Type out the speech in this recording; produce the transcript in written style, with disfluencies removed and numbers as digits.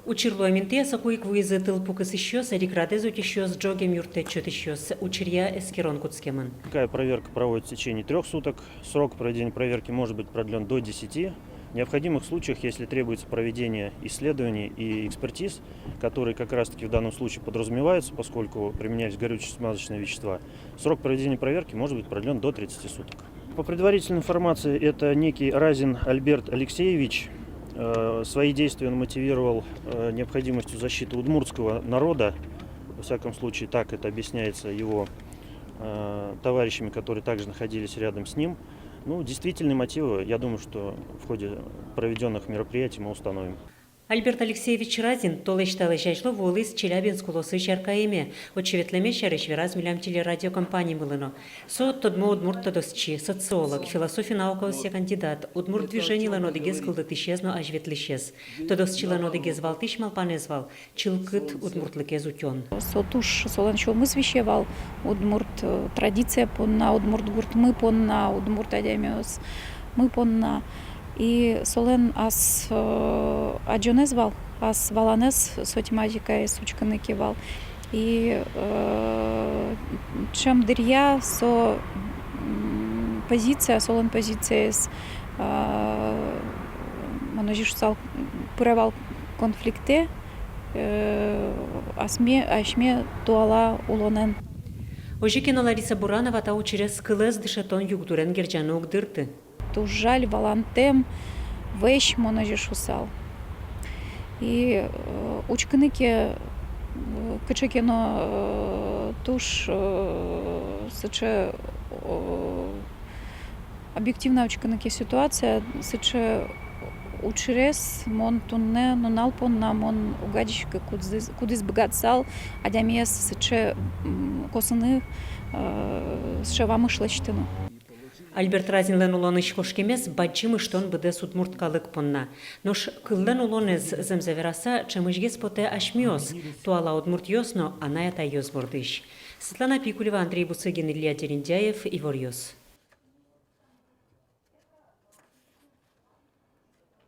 Учерлуаминте сакуик выезы тылпукас еще, сарикрадезут еще с джогем юртечет еще, с учерья эскерон куцкеман. Такая проверка проводится в течение 3 суток. Срок проведения проверки может быть продлен до 10. В необходимых случаях, если требуется проведение исследований и экспертиз, которые как раз-таки в данном случае подразумеваются, поскольку применяются горюче-смазочные вещества, срок проведения проверки может быть продлен до 30 суток. По предварительной информации, это некий Разин Альберт Алексеевич. Свои действия он мотивировал необходимостью защиты удмуртского народа. Во всяком случае, так это объясняется его товарищами, которые также находились рядом с ним. Ну, действительные мотивы, я думаю, что в ходе проведенных мероприятий мы установим. Альберт Алексеевич Разин толешталы жайшлы волыс Челябинск улосы шаркаеме, очеветлеме шарышвираз милям телерадиокомпании мылыно. Со тодмо удмурт тодосчи, социолог, философия науковый кандидат, удмурт движение ланодыгез кылдытышезно ажветлышез. Тодосчи ланодыгез валтыш малпанезвал, чилкыт удмуртлыкез утен. Сотуш соланчо мы свещевал, удмурт традиция понна, удмурт гурт мы понна, удмурт адямиос мы понна. И солен ас аджонез вал, ас валанез сотиматика сучканы кивал. И чем дырья со позиция, солен позиция с маножишсал пыревал конфликте, ашме туала улонен. Ожикино Лариса Буранова та через скылез дышетон югдурен герджану угдырты. Жаль валантем вещь монажиш усал. И учкники качекино туш сыче объективна учкники ситуация сыче учрес мон тунне налпон на мон угадишка кудис богатсал адямес сыче косыны сшева шлачтыну. Альберт Разин лен улоныш хошкемес баджимы штон быде судмурткалык понна. Нош кыллен улонез земзевераса чемыжгес поте ашмиос, туала удмурт йосно, аная та йоз бордыш. Светлана Пикулева, Андрей Буцыгин, Илья Терендяев, Ивор Йос.